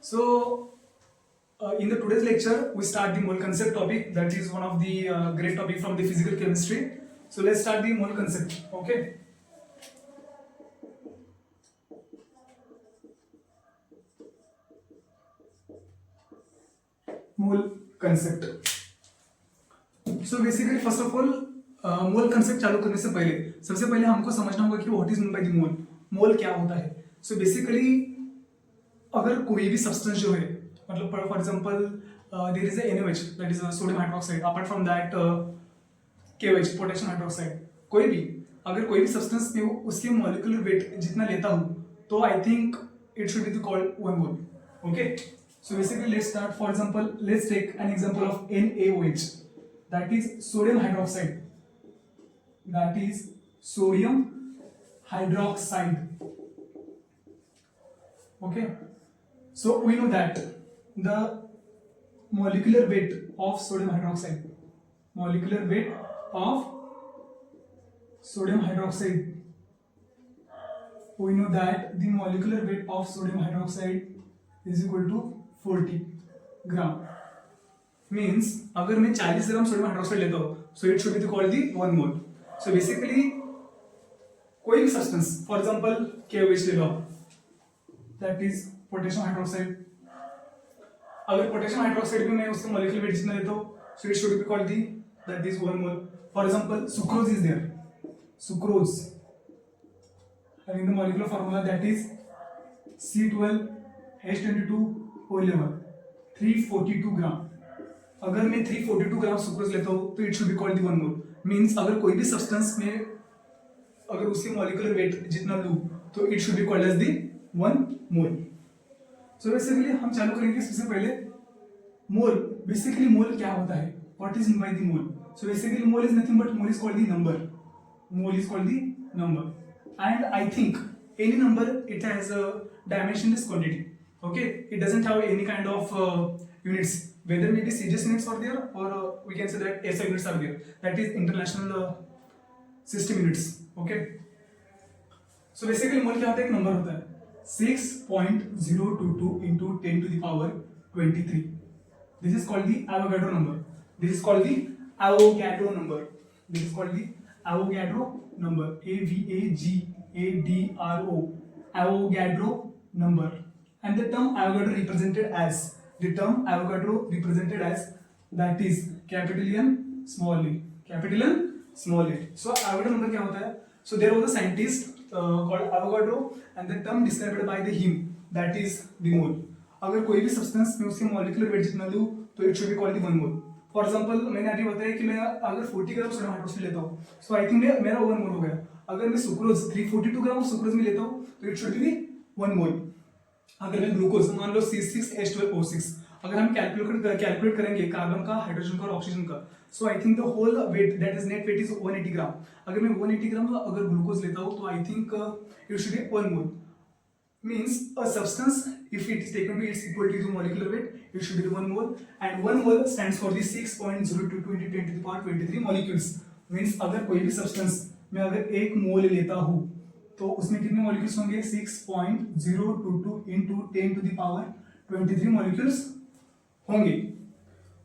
So, in the today's lecture, we start the mole concept topic. That is one of the great topic from the physical chemistry. So let's start the mole concept. Okay. Mole concept. So basically, first of all, mole concept चालू करने से पहले सबसे पहले हमको समझना होगा कि what is mean by the mole. Mole क्या होता है. सो बेसिकली अगर कोई भी सब्सटेंस जो है, मतलब for example there is a NaOH, that is sodium hydroxide. Apart from that KOH, potassium hydroxide. कोई भी अगर कोई भी सब्सटेंस में उसके मॉलिक्यूलर वेट जितना लेता हूँ, तो I think it should be called 1 mole. Okay. So basically, let's start. For example, let's take an example of NaOH, that is sodium hydroxide. That is sodium hydroxide. Okay. So we know that the molecular weight of sodium hydroxide, molecular weight of sodium hydroxide. We know that the molecular weight of sodium hydroxide is equal to 40 gram. Means अगर मैं 40 gram sodium hydroxide लेता हूँ, so it should be called the 1 mole. So basically कोई भी substance, for example KOH ले लो, that is potassium hydroxide. अगर potassium hydroxide भी मैं उसका मॉलिक्यूलर वेट जितना लेता हूँ, so it should be called the that is 1 mole. For example sucrose is there. Sucrose having the molecular formula that is C12H22O11, 342 ग्राम. अगर मैं 342 ग्राम सुक्रोज लेता हूँ, तो it should be called the 1 mole. Means अगर कोई भी सब्सटेंस में अगर उसके मॉलिक्यूलर वेट जितना लूँ, तो it should be called as the 1 mole. So basically हम चालू करेंगे सबसे पहले मोल. बेसिकली मोल क्या होता है, what is by the mole. So basically mole is nothing but mole is called the number. Mole is called the number. And I think any number, it has a dimensionless quantity. Okay, it doesn't have any kind of units, whether maybe CGS units are there, or we can say that SI units are there, that is international system units. Okay, so basically मोल क्या होता है, एक number होता है 6.022 into 10 to the power 23. This is called the Avogadro number. This is called the Avogadro number. This is called the Avogadro number. Avogadro. Avogadro number. And the term Avogadro represented as, that is capital M small a. Capital M small a. So Avogadro number क्या होता है? So there was a scientist called Avogadro, and the term described by the him, that is the mole. अगर कोई भी substance में उसके molecular weight जितना लूँ, तो it should be called the 1 mole. For example मैंने अभी बताया कि मैं अगर 40 ग्राम सोडियम हाइड्रोक्साइड लेता हूँ, सो आई थिंक मेरा 1 मोल हो गया. अगर मैं सुक्रोज 342 ग्राम सुक्रोज में लेता हूँ, तो इट शुड बी 1 मोल. अगर मैं ग्लूकोज मान लो C6H12O6, अगर हम कैलकुलेट करेंगे कार्बन का, हाइड्रोजन का और ऑक्सीजन का, so I think the whole weight, that is net weight is 180 gram. अगर मैं 180 ग्राम अगर ग्लूकोज लेता हूँ, तो I think it should be 1 mole. Means a substance, if it is taken to its equal to the molecular weight, it should be 1 mole, and 1 mole stands for the 6.022 into 10 to the power 23 molecules. Means अगर कोई भी substance में अगर 1 मोल लेता हूँ, तो उसमें कितने मॉलिक्यूल्स होंगे, 6.022 into 10 to the power 23 molecules होंगे.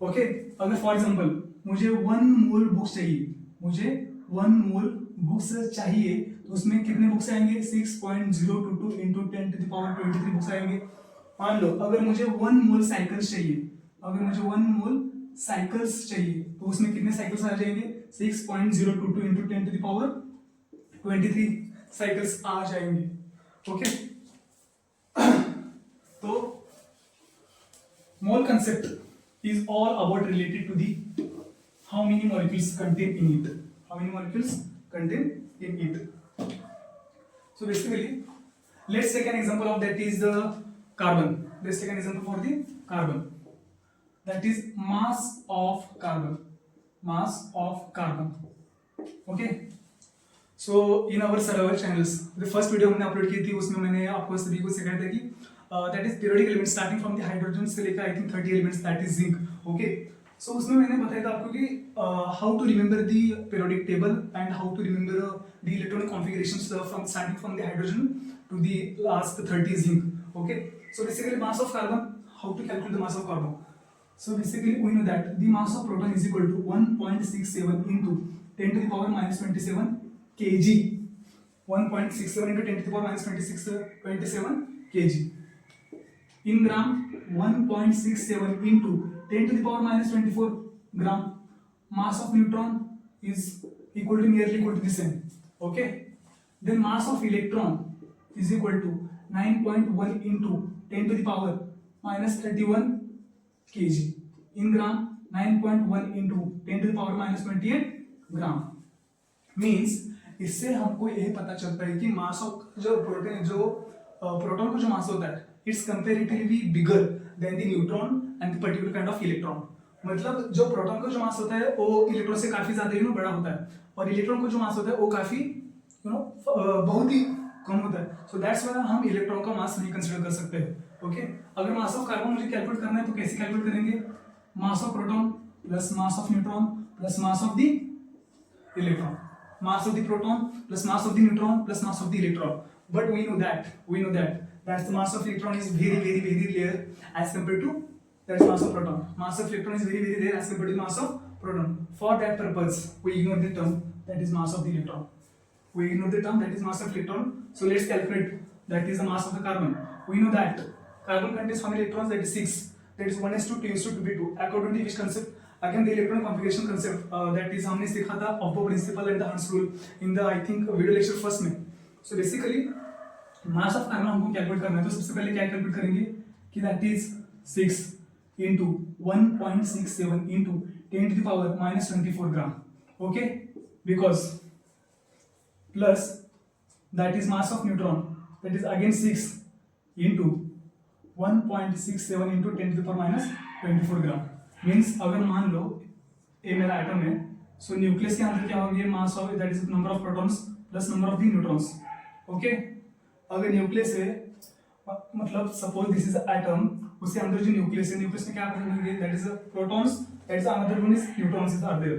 ओके. अगर फॉर एग्जांपल मुझे 1 मोल बुक्स चाहिए, मुझे 1 मोल बुक्स चाहिए, तो उसमें कितने बुक्स आएंगे, 6.022 into 10 to the power 23 books आएंगे. मान लो अगर मुझे 1 मोल साइकिल्स चाहिए, अगर मुझे 1 मोल साइकिल्स चाहिए, तो उसमें कितने साइकिल्स आ जाएंगे, 6.022 into 10 to the power 23 cycles आ जाएंगे. ओके. तो mole concept is all about related to the how many molecules contain in it. How many molecules contain in it. So basically, let's take an example of that is the carbon. Let's take an example for the carbon. That is mass of carbon. Mass of carbon. Okay. So in our server channels, the first video हमने upload की थी, उसमें मैंने आपको सभी को सिखाया था कि that is periodic elements starting from the hydrogen से लेकर I think 30 elements, that is zinc. Okay. So उसमें मैंने बताया था आपको कि how to remember the periodic table and how to remember the electronic configurations from starting from the hydrogen to the last 30 zinc. Okay. So basically mass of carbon, how to calculate the mass of carbon? So basically we know that the mass of proton is equal to 1.67 into 10 to the power minus 27 kg. 1.67 into 10 to the power minus 27 kg. In gram, 1.67 into 10 to the power minus 24 gram. Mass of neutron is nearly equal to the same. Okay. Then mass of electron is equal to 9.1 into 10 to the power minus 31 kg. In gram, 9.1 into 10 to the power minus 28 gram. Means इससे हमको यह पता चलता है कि mass of जो proton का जो मास होता है it's comparatively bigger than the neutron and the particular kind of electron. मतलब जो प्रोटॉन का जो मास होता है वो इलेक्ट्रॉन से काफी ज्यादा बड़ा होता है, और इलेक्ट्रॉन का जो मास होता है वो काफी बहुत ही कम होता है. सो दैट्स व्हाई हम इलेक्ट्रॉन का मास नहीं कंसीडर कर सकते हैं. ओके. अगर मास ऑफ कार्बन मुझे कैलकुलेट करना है तो कैसे कैलकुलेट करेंगे? मास of proton plus mass of neutron plus mass of the electron. Mass of the proton plus mass of the neutron plus mass of the electron. But we know that that's the mass of electron is very rare as compared to that's mass of proton. Mass of electron is very rare as compared to the mass of proton. For that purpose, we ignore the term that is mass of the electron. We ignore the term that is mass of electron. So let's calculate that is the mass of the carbon. We know that carbon contains how many electrons? That is 6. That is 1s2 2s2 2p2. According to which concept? Again the electron configuration concept that is हमने सीखा था Aufbau principle and the Hund's rule in the I think video lecture first में. So basically mass of carbon हमको calculate करना है, तो सबसे पहले क्या कैलकुलेट करेंगे कि that is 6 into 1.67 into 10 to the power minus 24 gram. Okay, because plus that is mass of neutron, that is again 6 into 1.67 into 10 to the power minus 24 gram. Means अगर मान लो ए मेरा एटम है, सो न्यूक्लियस के अंदर क्या होंगे? Mass of that is number of protons plus number of the neutrons. Okay. अगर nucleus है मतलब सपोज दिस इज एटम, उसके अंदर जो न्यूक्लियस है, न्यूक्लियस में क्या होंगे? That is protons, that is another one is neutrons is are there.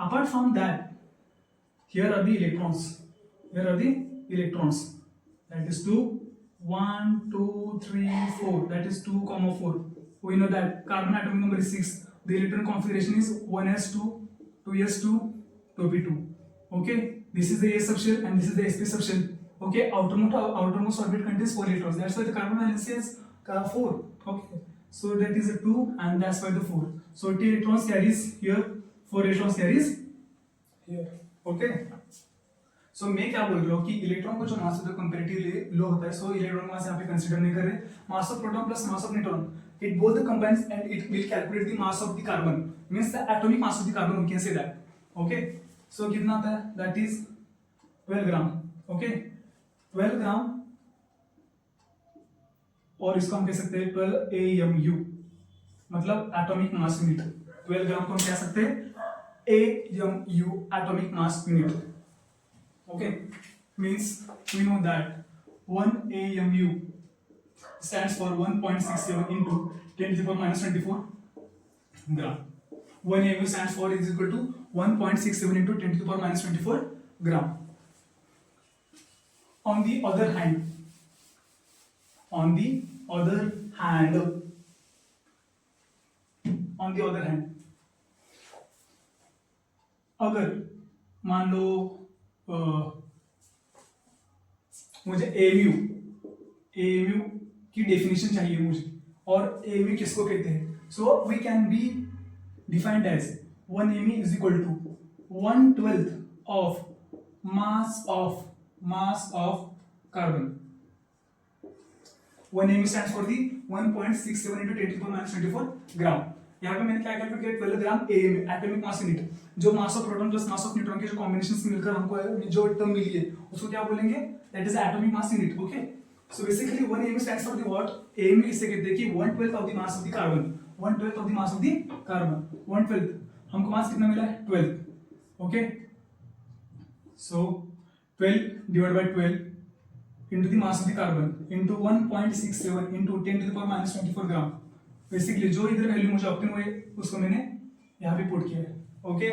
Apart from that here are the electrons, that is 2 1 2 3 4, that is 2, 4. We know that carbon atomic number is 6. The electron configuration is 1s2 2s2 2p2. Okay, this is the s subshell and this is the sp subshell. Okay, outermost orbit contains 4 electrons. That's why the carbon valency is 4. Okay, so that is a 2 and that's why the 4. So 2 electrons carries here, 4 electrons carries here. Okay. सो मैं क्या बोल रहा हूँ कि electron का जो मास होता है कंपैरेटिवली लो होता है. सो इलेक्ट्रॉन मास यहाँ पे कंसीडर नहीं कर रहे. मास of proton plus mass of neutron, it both combines and it will calculate the mass of the carbon, means the atomic mass of the carbon, we can say that. Okay, so कितना आता है? That is 12 gram. Okay, 12 ग्राम, और इसको हम कह सकते हैं 12 AMU, मतलब एटॉमिक मास यूनिट. 12 ग्राम को हम कह सकते हैं AMU, atomic mass unit. Okay, means we know that 1 AMU stands for 1.67 into 10 to the power minus 24 gram. 1 AMU stands for is equal to 1.67 into 10 to the power minus 24 gram. On the other hand, अगर मान लो मुझे AMU की definition चाहिए मुझे, और AMU किसको कहते हैं? So we can be defined as 1 AMU is equal to 1/12 of mass of carbon. 1 AMU stands for the 1.67 into 10 to the power minus 24 gram. यहाँ पे मैंने क्या कैलकुलेट किया? 12 gram AMU, atomic mass unit. जो mass of proton plus mass of neutron के जो combination से मिलकर हमको जो टर्म मिली है उसको क्या बोलेंगे? That is atomic mass unit. Okay, so basically 1 AMU stands for the what? AMU किससे कहते हैं कि 1/12 of the mass of the carbon. 1/12 of the mass of the carbon. 1/12 हमको मास कितना मिला है? 12. Okay, so 12 divide by 12 into the mass of the carbon into 1.67 into 10 to the power minus 24 gram. Basically जो इधर वैल्यू मुझे obtain हुए उसको मैंने यहाँ पे पुट किया है. Okay,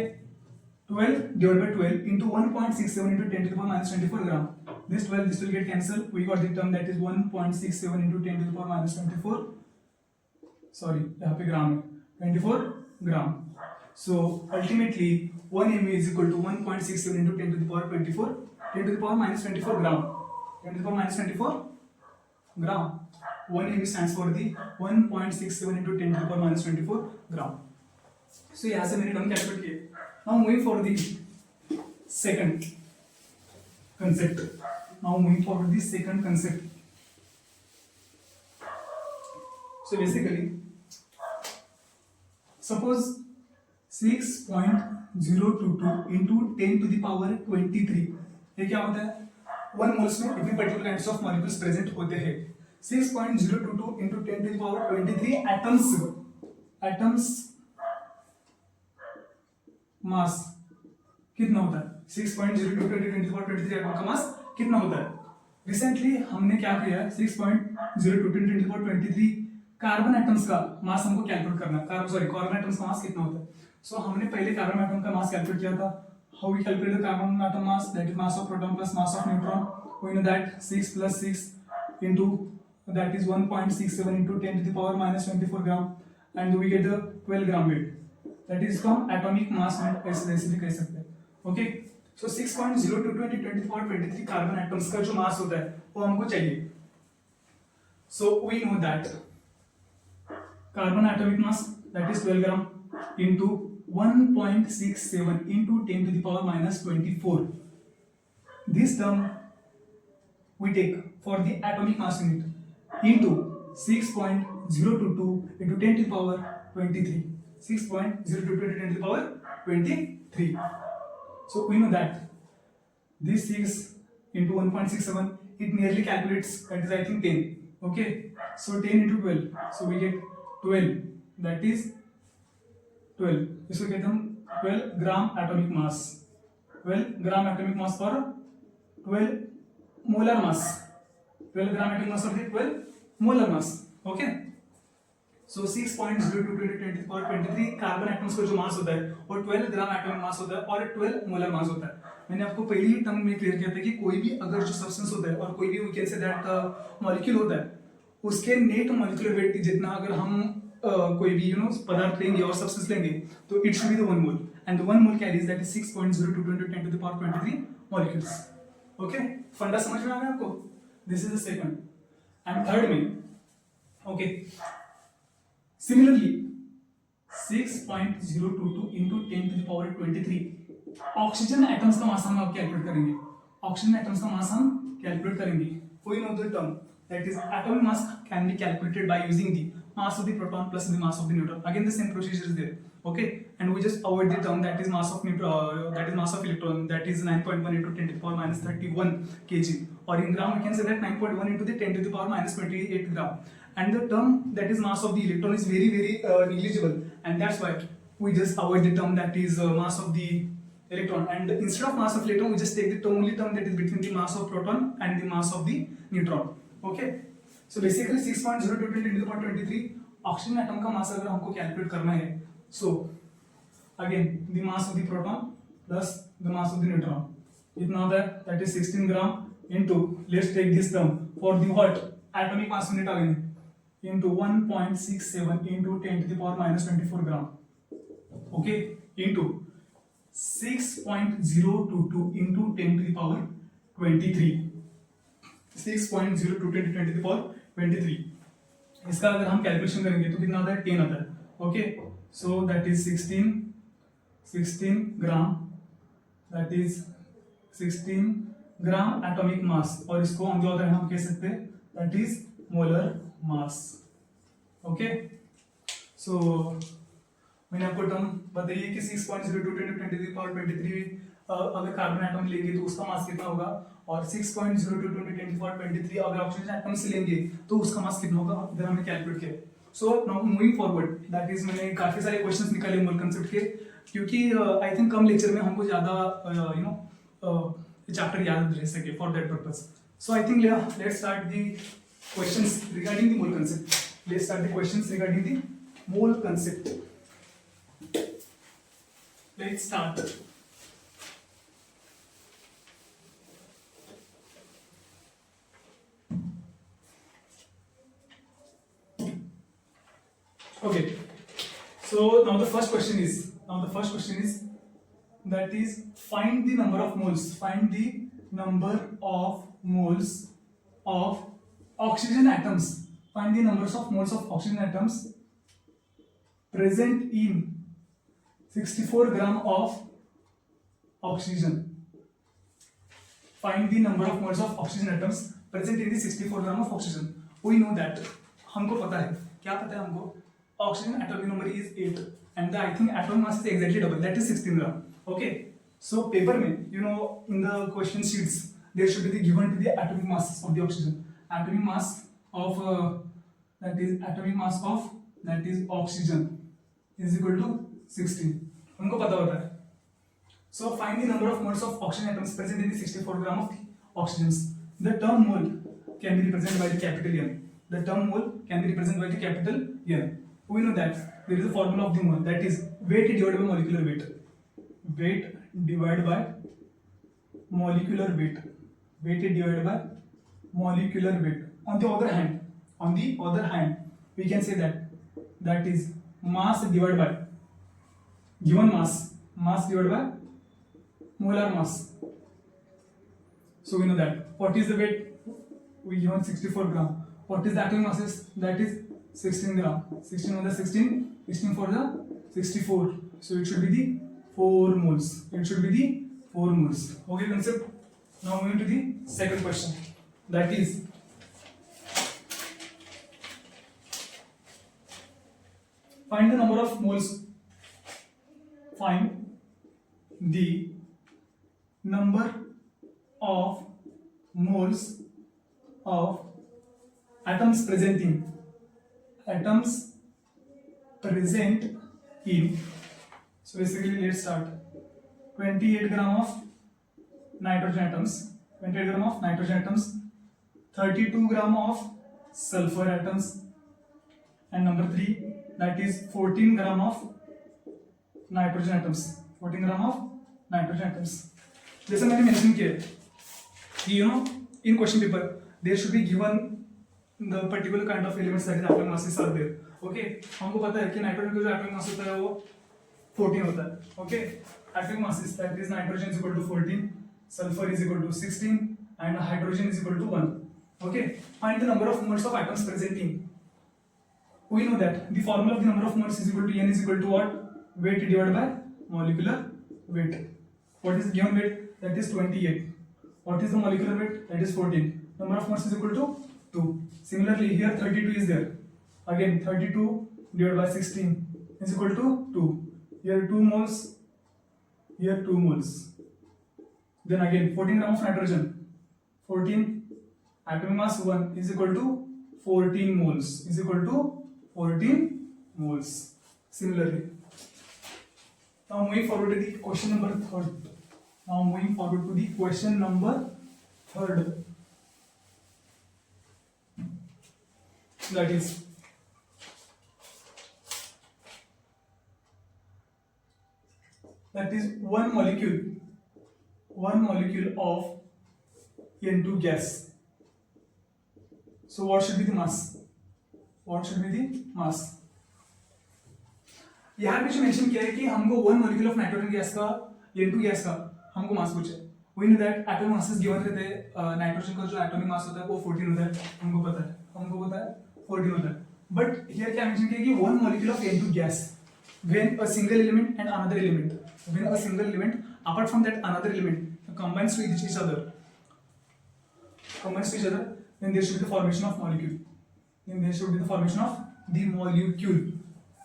12 divided by 12 into 1.67 into 10 to the power minus 24 gram. This 12, this will get cancelled. We got the term that is 1.67 into 10 to the power minus 24. Sorry, यहाँ पे ग्राम है 24 ग्राम. So ultimately 1 mv is equal to 1.67 into 10 to the power 24, 10 to the power minus 24 gram. 10 to the power minus 24 gram. 1 mv stands for the 1.67 into 10 to the power minus 24 gram. So यहाँ से मैंने term calculate किए. Now moving for the second concept. Now moving forward the second concept. So basically, suppose 6.022 into 10 to the power 23. ये क्या होता है? 1 moles में इतने particular kinds of molecules present होते हैं. 6.022 into 10 to the power 23 atoms मास कितना होता है? 6.022 into 10 to the power 23 atom का मास कितना होता है? रिसेंटली हमने क्या किया? 6.022 into 10 to the power 23 carbon atoms का मास हमको कैलकुलेट करना है. कार्बन एटम्स का मास कितना होता है? सो हमने पहले कार्बन एटम का मास कैलकुलेट किया था. How we calculate the carbon atom mass? That is mass of proton plus mass of neutron. We know that 6 plus 6 into that is 1.67 into 10 to the power minus 24 gram, and we get the 12 gram weight. That is from atomic mass में ऐसे भी कह सकते हैं. Okay, so 6.022 into 10 to the power 23 carbon atoms का जो मास होता है वो हमको चाहिए. So we know that carbon atomic mass that is 12 gram into 1.67 into 10 to the power minus 24. This term we take for the atomic mass unit into 6.022 into 10 to the power 23. 6.022 into 10 to the power 23. So we know that this 6 into 1.67 it nearly calculates, that is I think 10. Okay, so 10 into 12, so we get 12, that is 12. इसको कहते हैं हम 12 gram atomic mass. 12 gram atomic mass पर 12 molar mass. 12 gram atomic mass पर 12 molar mass. Okay, so 6.022 into 10 to the power 23 carbon atoms का जो मास होता है वो 12 ग्राम एटॉमिक मास होता है और 12 मोलर मास होता है. मैंने आपको पहले ही टर्म में क्लियर किया था कि कोई भी अगर जो सब्सटेंस होता है और कोई भी we can say that molecule होता है उसके नेट मॉलिक्यूलर वेट जितना अगर हम कोई भी पदार्थ लेंगे और सब्सटेंस लेंगे तो it should be the 1 mole, and the 1 mole carries that is 6.022 into 10 to the power 23 molecules. Okay, फंडा समझ में आ गया आपको? This is the second. And third में okay, similarly 6.022 into 10 to the power 23 oxygen atoms का mass हम अब कैलकुलेट करेंगे. ऑक्सीजन एटम्स का मास हम कैलकुलेट करेंगे. We know the term that is atomic mass can be calculated by using the mass of the proton plus the mass of the neutron. Again the same procedure is there. Okay, and we just avoid the term that is mass of neutron, that is mass of electron, that is 9.1 into 10 to the power minus 31 kg, or in gram we can say that 9.1 into the 10 to the power minus 28 gram. And the term that is mass of the electron is very negligible, and that's why we just avoid the term that is mass of the electron, and instead of mass of electron we just take the only term that is between the mass of proton and the mass of the neutron. Okay, so basically 6.022 into the power 23 oxygen atom का मास अगर हमको calculate करना है, so again the mass of the proton plus the mass of the neutron इतना होता है, that is 16 gram into, let's take this term for the what atomic mass unit again, into 1.67 into 10 to the power minus 24 gram. Okay, into 6.022 into 10 to the power 23. 6.022 into 10 to the power 23. इसका अगर हम calculation करेंगे तो कितना आता है? 10 आता है. Okay, so that is 16 gram, that is 16 gram atomic mass, और इसको ऑन द अदर हैंड हम कह सकते हैं that is molar mass. Okay, so मैंने आपको टर्म बताइए कि 6.022 into 10 to the power 23 अगर कार्बन एटम लेंगे तो उसका मास कितना होगा, और 6.022 into 10 to the power 23 अगर ऑक्सीजन एटम से लेंगे तो उसका मास कितना होगा. इधर हमने कैलकुलेट किया. So now moving forward, that is मैंने काफी सारे क्वेश्चंस निकाले मोल कांसेप्ट के, क्योंकि आई थिंक कम लेक्चर में हमको ज्यादा चैप्टर याद रह सके for that purpose. So I think let's start the questions regarding the mole concept. Let's start the questions regarding the mole concept. Let's start. Okay, so now the first question is that is find the number of moles of oxygen atoms. Find the numbers of moles of oxygen atoms present in 64 gram of oxygen. Find the number of moles of oxygen atoms present in the 64 gram of oxygen. We know that, हमको पता है, क्या पता है हमको? Oxygen atomic number is 8 and I think atomic mass is exactly double, that is 16 gram. Okay, so paper में, you know, in the question sheets there should be the given to the atomic mass of the oxygen. Atomic mass of that is oxygen is equal to 16. हमको पता होता है. So find the number of moles of oxygen atoms present in the 64 gram of oxygens. The term mole can be represented by the capital N. The term mole can be represented by the capital N. We know that there is a formula of the mole, that is weight divided by molecular weight. Weight divided by molecular weight. Weight divided by molecular weight. On the other hand, we can say that is mass divided by given mass divided by molar mass. So we know that what is the weight? We given 64 gram. What is the atomic mass? That is 16 gram. 16 on the 16 for the 64. So it should be the 4 moles. Okay, concept. Now moving to the second question. That is find the number of moles. Find the number of moles of atoms present in. So basically let's start. 28 gram of nitrogen atoms, 32 gram of sulfur atoms, and number 3, that is 14 gram of nitrogen atoms. जैसे मैंने mention किया कि you know in question paper there should be given the particular kind of elements that is atomic masses are there. Okay, हमको पता है कि nitrogen का जो atomic mass होता है वो 14 होता है. Okay, atomic masses, that is nitrogen is equal to 14, sulfur is equal to 16 and hydrogen is equal to 1. Okay, find the number of moles of atoms present in. We know that the formula of the number of moles is equal to N is equal to what? Weight divided by molecular weight. What is the given weight? That is 28. What is the molecular weight? That is 14. Number of moles is equal to 2. Similarly, here 32 is there. Again 32 divided by 16 is equal to 2. Here 2 moles. Here 2 moles. Then again 14 gram of nitrogen. 14 atomic mass 1 is equal to 14 moles. Similarly. Now moving forward to the question number 3rd. That is one molecule of N2 gas. So what should be the mass? यहाँ पे जो mention किया है कि हमको 1 molecule of nitrogen gas का N2 gas का हमको मास पूछा है. We know that atomic masses given रहते हैं. नाइट्रोजन का जो एटॉमिक मास होता है वो 14 होता है. हमको पता है 14 होता है. बट हियर क्या मेंशन किया है कि 1 molecule of N2 gas when a single element and another element, apart from that another element combines with each other, then there should be the formation of molecule.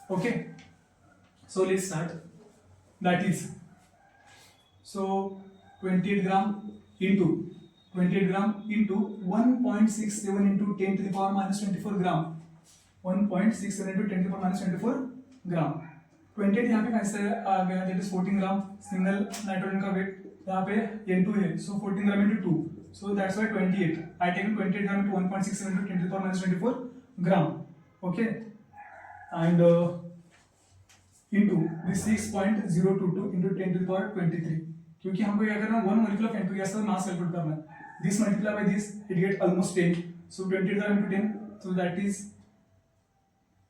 Okay, so let's start. That is, so 28 gram into 1.67 into 10 to the power minus 24 gram. 1.67 into 10 to the power minus 24 gram. 28 यहाँ पे कैसे आ गया? That is 14 gram. Single nitrogen का wait यहाँ पे N2 है, so 14 gram into 2, so that's why 28. I taken 28 gram into 1.67 into 10 to the power minus 24 gram. Okay, and into this 6.022 into 10 to the power 23. क्योंकि हमको क्या करना है? 1 molecule of N2 gas का मास कैलकुलेट करना है. This multiply by this, it get almost 10. So 20 gram into 10, so that is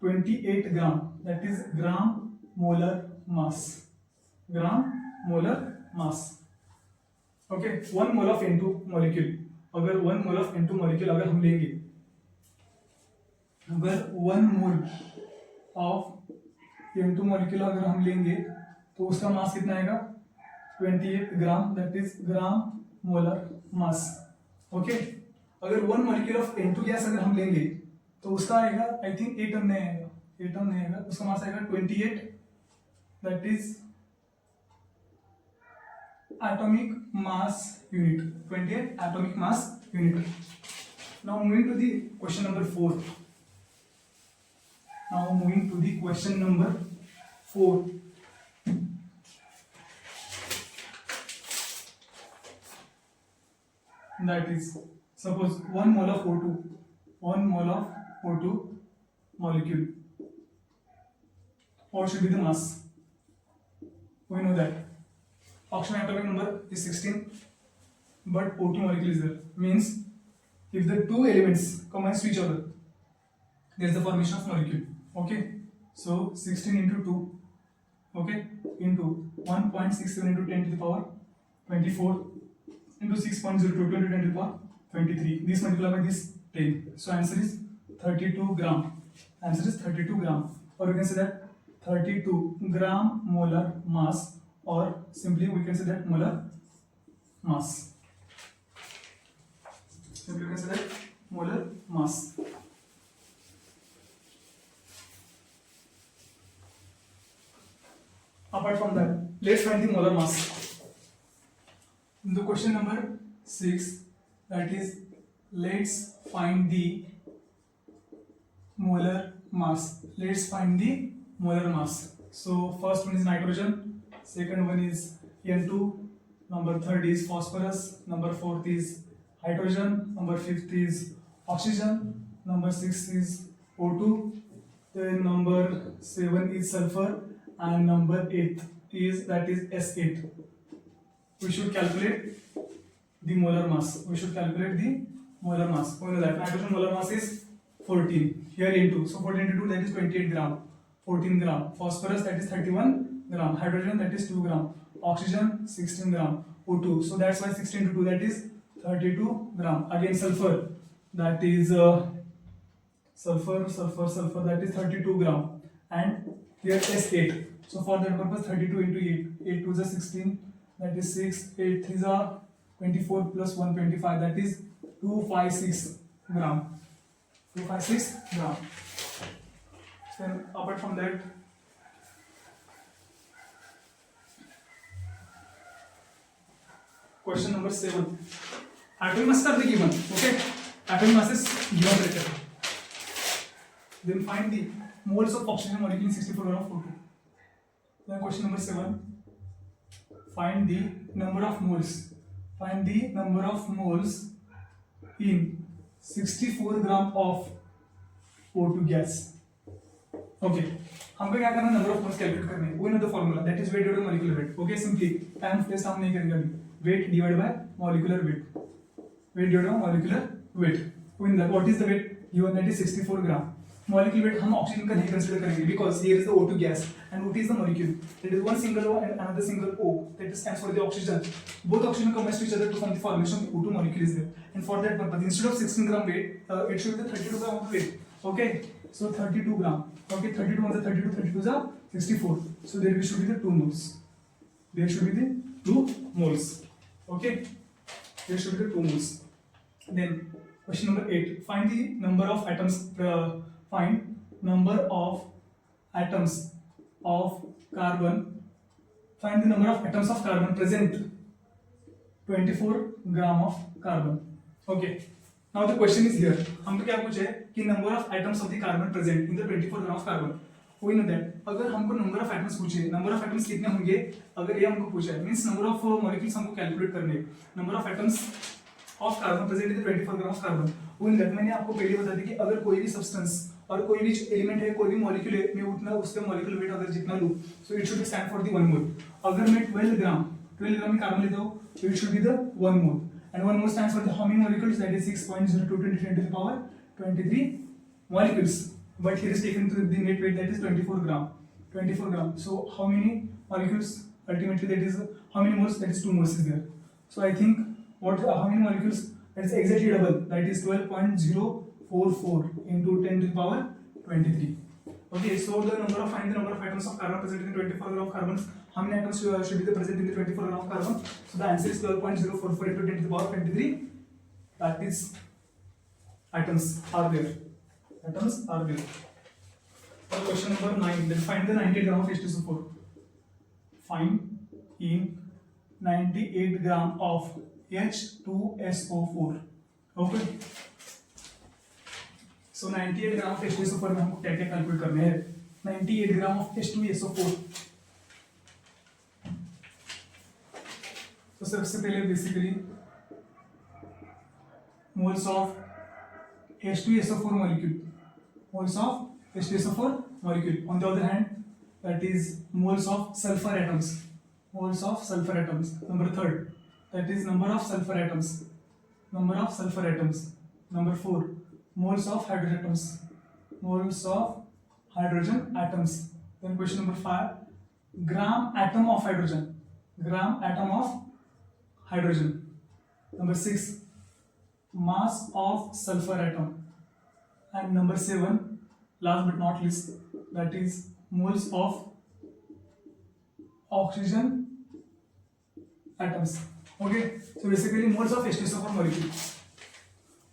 28 gram, that is gram molar mass, gram molar mass. Okay, 1 mole of N2 molecule, अगर 1 mole of N2 molecule अगर हम लेंगे, अगर 1 mole of N2 molecule अगर हम लेंगे तो उसका मास कितना आएगा 28 gram, that is gram molar mass. Okay, अगर 1 मॉलिक्यूल ऑफ N2 गैस अगर हम लेंगे तो उसका आएगा आई थिंक 8 टन नहीं आएगा, 8 टन नहीं आएगा, उसका मास आएगा 28, that is atomic mass unit, 28 atomic mass unit. Now moving to the question number 4. Now moving to the question number 4. That is, suppose 1 mole of O2, 1 mole of O2 molecule. What should be the mass? We know that oxygen atomic number is 16, but O2 molecule is there. Means if the two elements combine to each other, there is the formation of molecule. Okay, so 16 into 2, okay, into 1.67 into 10 to the power 24 into 6.02 to 10 to the power 23. This multiplied by this 10. So answer is 32 gram. Answer is 32 gram, or you can say that 32 gram molar mass, or simply we can say that molar mass. Simply we can say that molar mass. Apart from that, let's find the molar mass. In the question number 6, that is, let's find the molar mass. Let's find the molar mass. So first one is nitrogen, second one is N2, number third is phosphorus, number fourth is hydrogen, number fifth is oxygen, number six is O2, then number 7 is sulfur, and number 8 is, that is S8. We should calculate the molar mass. We should calculate the molar mass. We know that nitrogen molar mass is 14. Here N2, so 14 into 2, that is 28 gram. 14 gram. Phosphorus, that is 31 gram. Hydrogen, that is 2 gram. Oxygen, 16 gram. O2, so that's why 16 into 2, that is 32 gram. Again sulfur, that is sulfur, that is 32 gram. And here S8, so for that purpose 32 into 8, 8 2 is 16, that is 6, 8 3 is 24 plus 125, that is 256 gram. 256 gram. Then apart from that, question number 7. Atomic mass are given. Okay, atomic mass is given right here. Then find the moles of oxygen molecule in 64 gram of O2. Then question number 7. Find the number of moles. Find the number of moles in 64 gram of O2 gas. Okay, हमको क्या करना है, number of moles calculate करने हैं. वो no the formula, that is wait divided bye molecular weight. Okay, simply time space हम नहीं करेंगे अभी. Wait divided bye molecular weight. Weight divided bye molecular weight. In that what is the wait given, that is 64 gram. Molecular weight हम oxygen का नहीं consider करेंगे because here is the O2 gas and O2 is the molecule. That is one single O and another single O, that stands for the oxygen. Both oxygen combine to each other to form the formation of the O2 molecule is there. And for that purpose, instead of 16 gram weight, it should be the 32 gram of weight. Okay, so 32 gram. Okay, 32 is 32, 32 is 64. So there should be the 2 moles. There should be the 2 moles. Okay, there should be the 2 moles. Then question number 8. Find the number of atoms. Find number of atoms of carbon. Find the number of atoms of carbon present. 24 gram of carbon. Okay. Now the question is here. हमको क्या पूछा है कि number of atoms of the carbon present in the 24 gram of carbon. We know that. अगर हमको number of atoms पूछे, number of atoms कितने होंगे? अगर ये हमको पूछा है, means number of molecules हमको calculate करने. Number of atoms of carbon present in the 24 gram of carbon. We know that. मैंने आपको पहले बता दी कि अगर कोई भी substance और कोई भी एलिमेंट है, कोई भी मॉलिक्यूल है, मैं उतना उसका मॉलिक्यूलर वेट अगर जितना लूं, सो it should B stand for the 1 मोल. अगर मैं 12 ग्राम में कार्बन लेता हूं, तो it should be the 1 mole. And 1 mole stands for the how many molecules, that is 6.02 × 10 to the power 23 molecules. but here is taken to the net weight, that is 24 gram. 24 gram. So how many molecules ultimately, that is how many moles, that is 2 moles is there. So I think what how many molecules, that is exactly double, that is 12.044 into 10 to the power 23. Okay, so find the number of atoms of carbon present in 24 gram of carbon. How many atoms should be present in the 24 gram of carbon? So the answer is 12.044 into 10 to the power 23. That is atoms are there. Atoms are there. For question number 9, then find the 98 gram of H2SO4. Find in 98 gram of H2SO4. Okay. So 98 gram of H2SO4 में हमको क्या क्या calculate करने हैं? 98 gram of H2SO4. तो सबसे पहले basically moles of H2SO4 molecule. Moles of H2SO4 molecule. On the other hand, that is moles of sulfur atoms. Moles of sulfur atoms. Number 3, that is number of sulfur atoms. Number of sulfur atoms. Number 4, moles of hydrogen atoms. Moles of hydrogen atoms. Then question number 5, gram atom of hydrogen. Gram atom of hydrogen. Number 6, mass of sulfur atom. And number 7, last but not least, that is moles of oxygen atoms. Okay, so basically moles of H2SO4 molecule.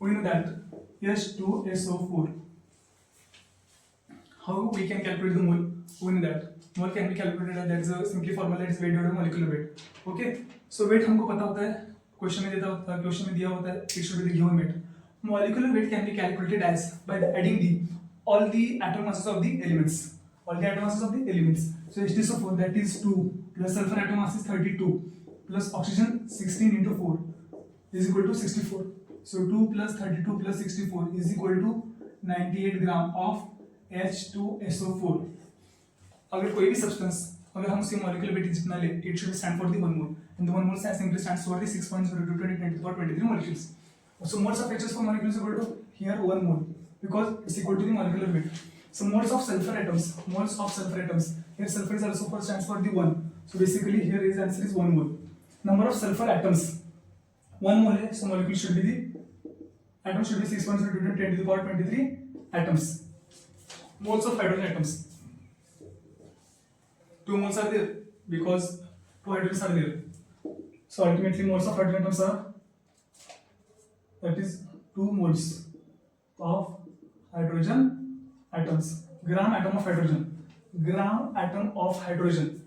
We know that H2SO4. How we can calculate the mole? We know that mole can be calculated. That is a simply formula. That is weight divided by molecular weight. Okay, so weight हमको पता होता है, question में दिया होता है, it should be the given weight. Molecular weight can be calculated as by adding all the atom masses of the elements. All the atom masses of the elements. So H2SO4, that is 2 plus sulfur atom mass is 32 plus oxygen 16 into 4 is equal to 64. So 2 plus 32 plus 64 is equal to 98 gram of H2SO4. अगर कोई भी substance, अगर हम उसकी molecular weight जितना ले, it should stand for the 1 mole, and the 1 mole simply stands for the 6.02 × 10 to the power 23 molecules. So moles of H2SO4 molecules is equal to here 1 mole because it's equal to the molecular weight. So moles of sulfur atoms, here sulfur is also stands for the 1. So basically here is answer is 1 mole. Number of sulfur atoms, 1 mole है, so molecule should be the atom should be 6.02 × 10 to the power 23 atoms. Moles of hydrogen atoms, 2 moles are there because 2 hydrogens are there. So ultimately moles of hydrogen atoms are, that is 2 moles of hydrogen atoms. Gram atom of hydrogen. Gram atom of hydrogen.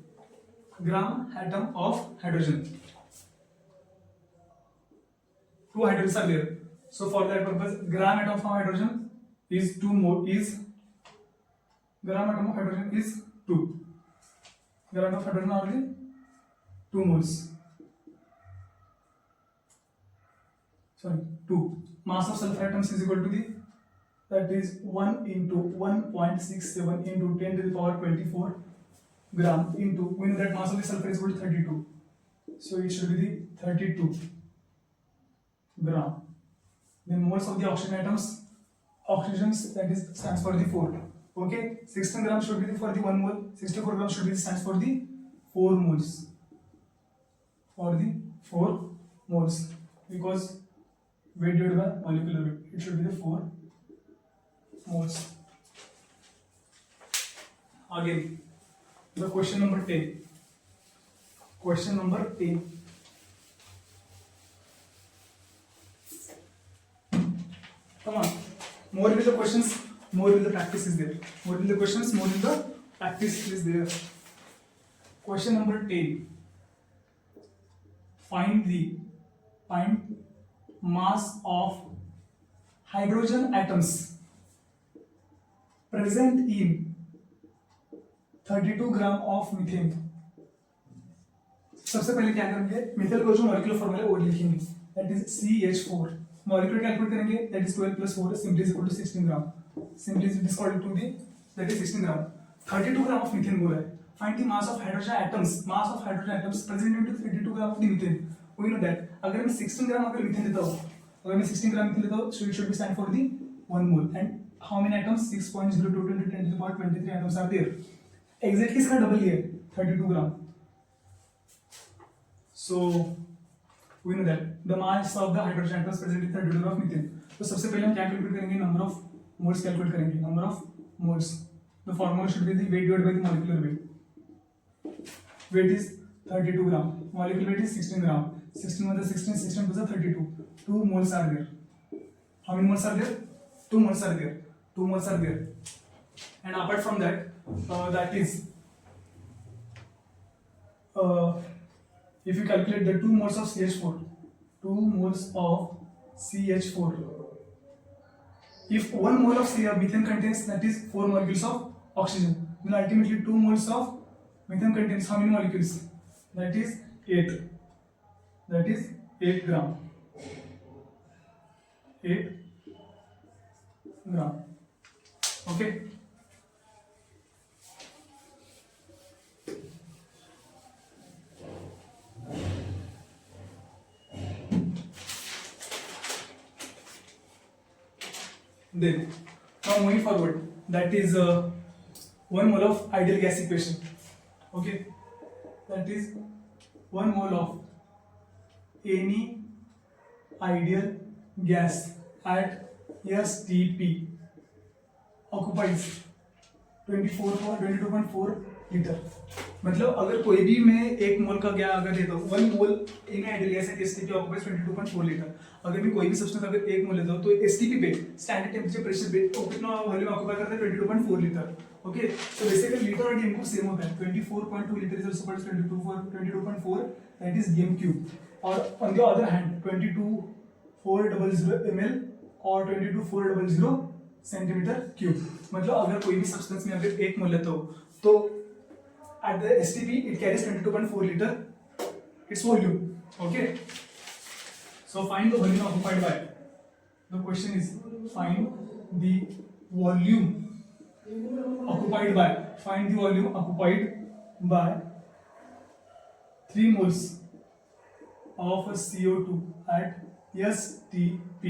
Gram atom of hydrogen. 2 hydrogens are there. So for that purpose, gram atom of hydrogen is 2 mole. Gram atom of hydrogen is 2. Gram atom of hydrogen are only 2 moles. Sorry, 2. Mass of sulfur atoms is equal to the, that is 1 into 1.67 into 10 to the power 24 gram into, we know that mass of the sulfur is equal to 32. So it should be the 32 gram. Then moles of the oxygen atoms, oxygens, that is stands for the 4. Okay, 16 gram should be for the 1 mole, 64 gram should be stands for the 4 moles. For the 4 moles, because weight divided by molecular weight, it should be the 4 moles. Again, the question number 10. Question number 10. Come on, more will the questions, more will the practice is there. More will the questions, more will the practice is there. Question number 10. Find mass of hydrogen atoms present in 32 gram of methane. सबसे पहले क्या करेंगे, methyl का जो molecular formula है वो लिखेंगे, that is CH4. Molecular calculate करेंगे, that is 12 + 4 simply is equal to 16 gram. Simply is equal to the, that is 16 gram. 32 gram of methane बोला है. Find the mass of hydrogen atoms. Mass of hydrogen atoms present in 32 gram of the methane. We know that अगर मैं 16 ग्राम अगर methane लेता हूं, अगर मैं 16 ग्राम methane लेता हूं, सो it should B stand for the 1 mole. And how many atoms? 6.02 into 10 to the power 23 atoms are there. Exactly इसका double ही है 32 ग्राम. So we know that the mass of the hydrogen atoms present in 32 gram of methane. तो सबसे पहले हम क्या calculate करेंगे? Number of moles calculate करेंगे. Number of moles. The formula should be the weight divided by the molecular weight. Weight is 32 gram. Molecular weight is 16 gram. 16 with the 16, 16 plus the 32. 2 moles are there. How many moles are there? 2 moles are there. 2 moles are there. And apart from that, that is, if you calculate the 2 moles of CH4, 2 moles of CH4. If 1 mole of methane contains, that is 4 molecules of oxygen. Then ultimately 2 moles of methane contains how many molecules? That is 8. That is 8 gram. 8 gram. Okay. Then now moving forward, that is 1 mole of ideal gas equation. Okay, that is 1 mole of any ideal gas at STP occupies 22.4 litre. मतलब अगर कोई भी मैं 1 मोल का क्या अगर देता हूँ 1 मोल इन आइडियल गैस है एसटीपी ऑक्युपाइज 22.4 लीटर. अगर मैं कोई भी सब्सटेंस अगर 1 मोल लेता हूँ तो एसटीपी पे स्टैंडर्ड टेंपरेचर प्रेशर पे वो कितना वॉल्यूम ऑक्युपाई करता है 22.4 litre. Okay, so basically litre और dm सेम होता है. 24.2 litre is also equal to 22.4 that is dm cube. और on the other hand 22,400 ml और 22,400 सेंटीमीटर क्यूब. मतलब अगर कोई भी सब्सटेंस में अगर 1 मोल लेता हो तो at the STP it carries 22.4 liter its volume. Okay, so find the volume occupied by. The question is find the volume occupied by. Find the volume occupied by 3 moles of CO2 at STP.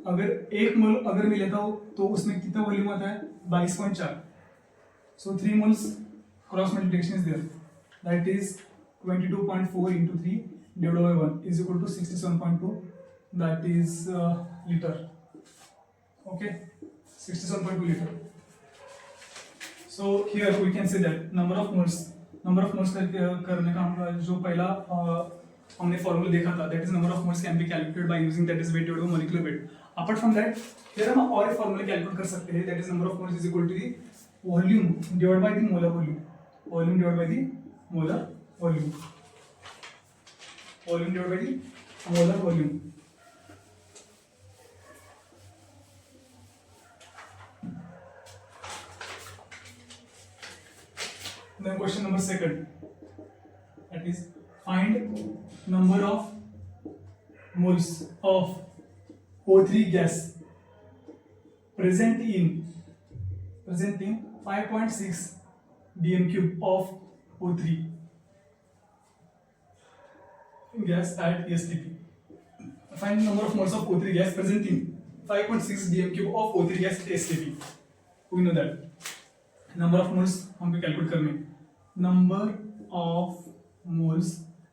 अगर 1 मोल अगर मैं लेता हूं तो उसमें कितना volume आता है 22.4. So 3 moles cross multiplication is there. That is 22.4 into 3 divided by 1 is equal to 67.2. That is liter. Okay, 67.2 liter. So here we can say that number of moles करने का हम जो पहला हमने फॉर्मूला देखा था that is number of moles can be calculated by using that is weight divided by molecular weight. Apart from that here हम और एक फॉर्मूला कैलकुलेट कर सकते हैं that is number of moles is equal to the volume divided by the molar volume. Volume divided by the molar volume. Volume divided by the molar volume. Then question number 2, that is find number of moles of O3 gas present in 5.6 dm cube of O3 gas at STP. Find the number of moles of O3 gas present in 5.6 dm cube of O3 gas at STP. We know that number of moles हमको calculate करने. Number of moles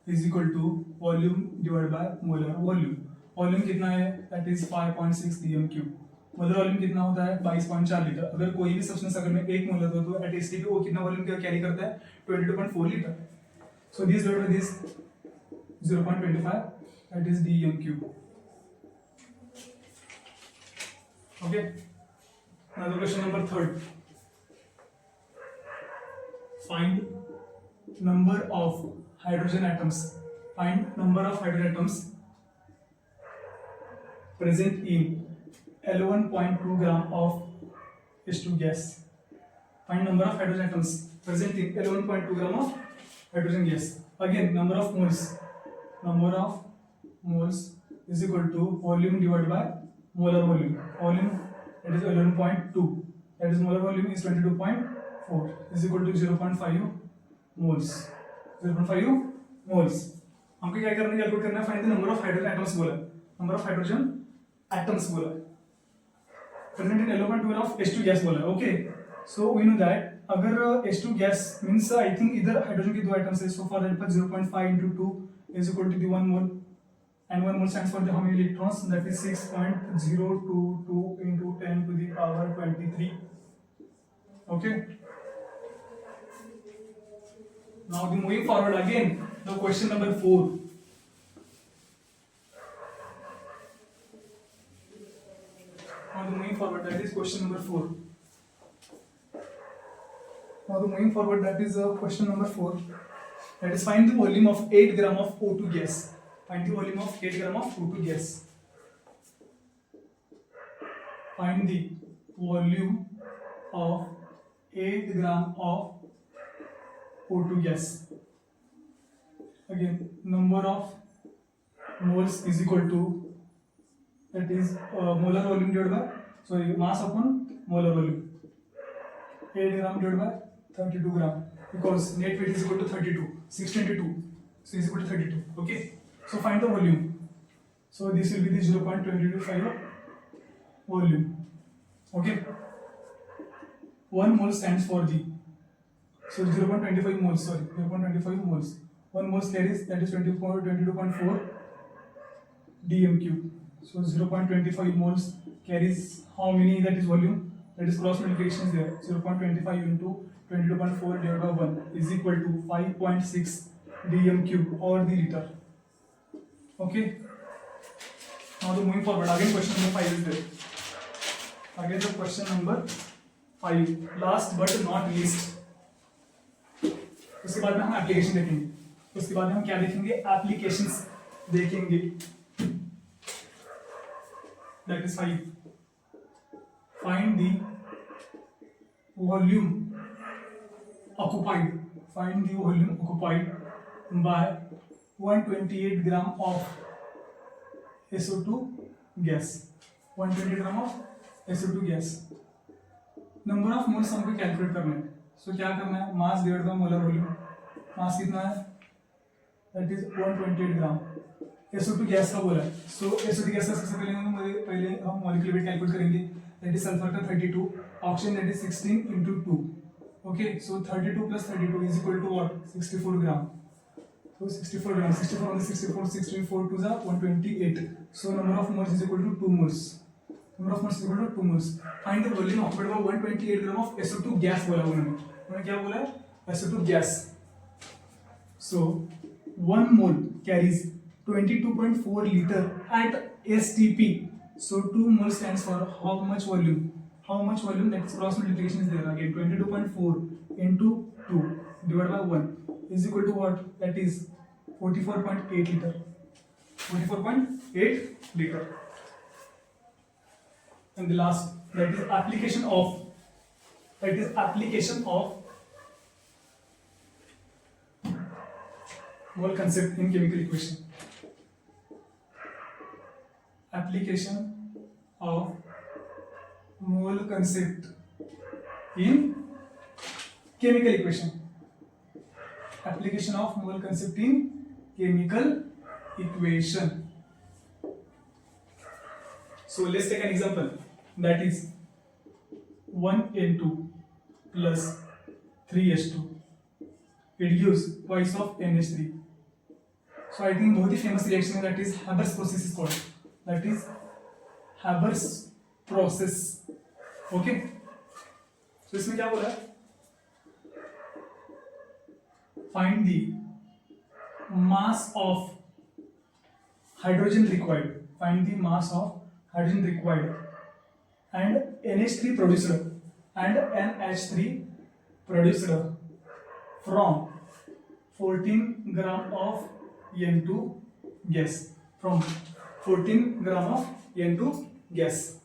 is equal to volume divided by molar volume. Volume कितना है? That is 5.6 dm cube. Molar volume कितना होता है 22.4 litre. अगर कोई भी सब्सटेंस अगर मैं 1 मोल लेता हूं तो एट एसटीपी वो कितना वॉल्यूम कैरी करता है 22.4 litre. So this divided by this 0.25 that is dm cube. Okay, now question number 3. Find number of hydrogen atoms. Find number of hydrogen atoms present in 11.2 gram of H2 gas. Find number of hydrogen atoms present in 11.2 gram of hydrogen gas. Again, number of moles. Number of moles is equal to volume divided by molar volume. Volume that is 11.2. That is molar volume is 22.4 is equal to 0.5 moles. 0.5 moles. हमको क्या करना है? Calculate करना है. Find the number of hydrogen atoms बोला. Number of hydrogen atoms बोला है, present in element 12 of H2 gas बोला है. Okay, so we know that अगर H2 gas means I think इधर हाइड्रोजन के दो एटम्स है, so for that 0.5 into 2 is equal to the 1 mole, and 1 mole stands for the how many electrons, that is 6.022 into 10 to the power 23. Okay, now the moving forward again, the question number 4. Now the moving forward, that is question number 4. Now the moving forward, that is question number 4. That is find the volume of 8 gram of O2 gas. Find the volume of 8 gram of O2 gas. Find the volume of 8 gram of O2 gas. Again, number of moles is equal to, that is molar volume divided by, sorry, mass upon molar volume. 8 gram divided by 32 gram, because net weight is equal to 32, 622, so is equal to 32. Okay, so find the volume. So this will be the 0.225 volume. Okay, 1 mole stands for G, so 0.25 moles, sorry, 0.25 moles. 1 mole carries, that is 22.4 dm³. So 0.25 moles carries how many, that is volume, that is cross multiplication is there, 0.25 into 22.4 divided by 1 is equal to 5.6 dm³ or the liter. Okay, now the moving forward, again question number 5 is there. Again the question number 5, last but not least. उसके बाद में हम application देखेंगे. उसके बाद में हम क्या देखेंगे, एप्लीकेशंस देखेंगे. That is 5. Find the volume occupied. Find the volume occupied by 128 gram of SO2 gas. 128 gram of SO2 gas. Number of moles हमको कैलकुलेट करना है. सो क्या करना है, mass divide by molar volume. Mass कितना है, that is 128 gram. SO2 gas का बोला है, सो SO2 गैस का सबसे पहले हम मॉलिक्यूलर वेट कैलकुलेट करेंगे. दैट इज सल्फर का 32, oxygen that is 16 into 2. Okay, so 32 plus 32 is equal to what, 64 gram. So 64 gram, 64 on the 64, 64 to the 128. So number of moles is equal to 2 moles. Number of moles is equal to 2 moles. Find the volume occupied by 128 gram of SO2 gas बोला उन्होंने क्या बोला है, SO2 gas. So 1 mole carries 22.4 liter at STP. So 2 mole stands for how much volume? How much volume? That is cross multiplication is there again. 22.4 into 2 divided by 1 is equal to what? That is 44.8 liter. 44.8 liter. And the last, that is application of. That is application of mole concept in chemical equation. Application of mole concept in chemical equation. Application of mole concept in chemical equation. So let's take an example. That is 1N2 plus 3H2. It gives twice of NH3. So I think बहुत ही famous reaction है, that is Haber's process is called. That is Haber's process. Okay. So इसमें क्या बोला है? Find the mass of hydrogen required. Find the mass of hydrogen required and NH3 produced and NH3 produced from 14 gram of N2 gas. From 14 gram of N2 gas.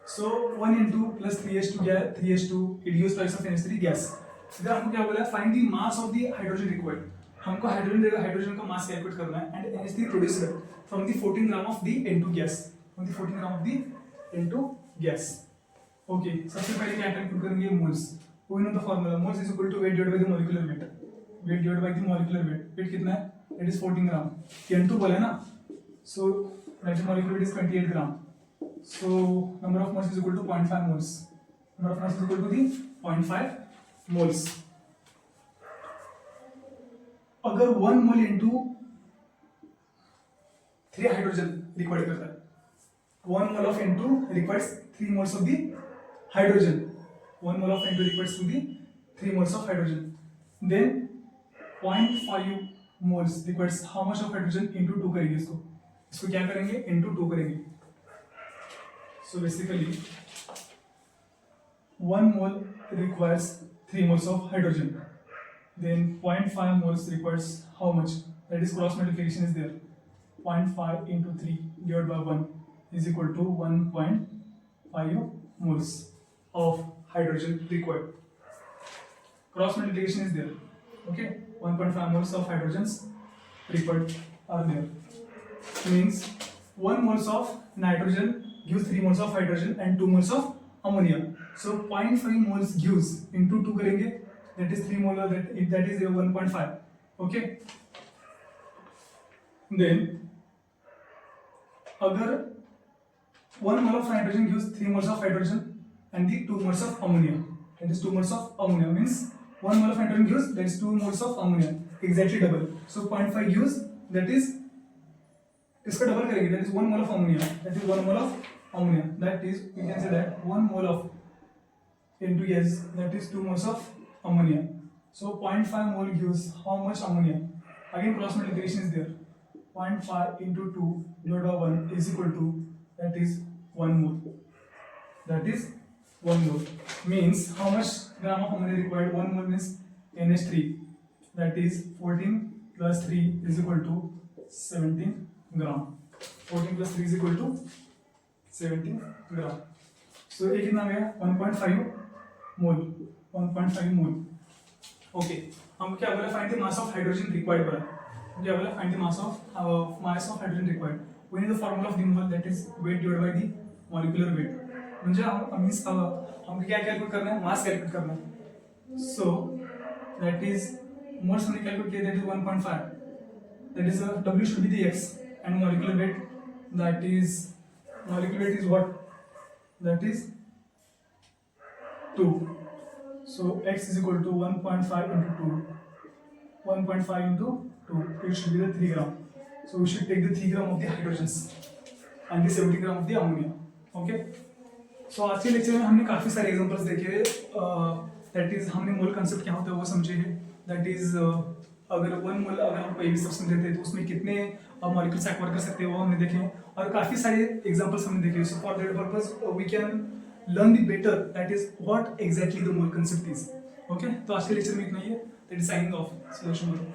So 1N2 plus 3H2 it gives twice of NH3 gas. इधर हमको क्या बोला है, find the mass of the hydrogen required. हमको hydrogen का mass calculate करना है and NH3 produced from the 14 gram of the N2 gas. From the 14 gram of the N2 gas. Okay, सबसे पहले क्या कैलकुलेट करेंगे, moles. We know the formula, moles is equal to weight divided by the molecular weight. Weight divided by the molecular weight. Weight कितना है, it is 14 gram. N2 बोला है ना, so that molecular weight is 28 gram. So number of moles is equal to 0.5 moles. Number of moles is equal to the 0.5 moles. अगर 1 mole into 3 hydrogen required करता है, 1 mole of N2 requires 3 moles of the hydrogen. 1 mole of N2 requires to the 3 moles of hydrogen. Then 0.5 moles requires how much of hydrogen into 2 करेंगे इसको क्या करेंगे into 2 करेंगे. So basically 1 mole requires 3 moles of hydrogen. Then 0.5 moles requires how much? That is cross multiplication is there. 0.5 into 3 divided by 1 is equal to 1.5 moles of hydrogen required. Cross multiplication is there. Okay, 1.5 moles of hydrogens required are there. Means 1 moles of nitrogen gives 3 moles of hydrogen and 2 moles of ammonia. So 0.5 moles gives into 2 करेंगे, that is 3 molar, that is 1.5. Okay. Then अगर 1 mole of nitrogen gives 3 moles of hydrogen and the 2 moles of ammonia, that is 2 moles of ammonia, means 1 mole of nitrogen gives, that is 2 moles of ammonia, exactly double. So 0.5 gives, that is इसका double करेंगे, that is 1 mole of ammonia, that is 1 mole of ammonia, that is we can say that 1 mole of N2S, that is 2 moles of ammonia. So 0.5 mole gives how much ammonia? Again cross multiplication is there. 0.5 into 2 divided by 1 is equal to, that is 1 mole. That is 1 mole. Means how much gram of ammonia required? 1 mole means NH3. That is 14 plus 3 is equal to 17 gram. 14 plus 3 is equal to 17 gram. So ये कितना गया? 1.5 मोल. 1.5 मोल. Okay. हमको क्या बोला? Find the mass of hydrogen required बोला. क्या बोला? Find the mass of hydrogen required. We need the formula of the mole, that is weight divided by the molecular weight. म्हणजे हमको क्या कैलकुलेट करना है? मास कैलकुलेट करना है. So that is मोल्स हमने कैलकुलेट किया, that is 1.5. That is W should be the x and molecular weight, that is what? That is 2. So x is equal to 1.5 into 2. 1.5 into 2. It should be the 3 gram. So we should take the 3 gram of the hydrogens and the 70 gram of the ammonia. Okay. So आज के lecture में हमने काफी सारे examples देखे. That is हमने मोल concept क्या होता है वो समझे हैं. दैट इज अगर 1 मोल अगर हमको एक सब्सटेंस देते हैं तो उसमें कितने मॉलिक्यूल्स एक्वायर कर सकते हैं वो हमने देखे हैं, और काफी सारे एग्जांपल्स हमने देखे. So for that purpose we can learn the better, that is what exactly the mole concept is. Okay, तो आज के लेक्चर में इतना ही है. That is signing off. See you tomorrow.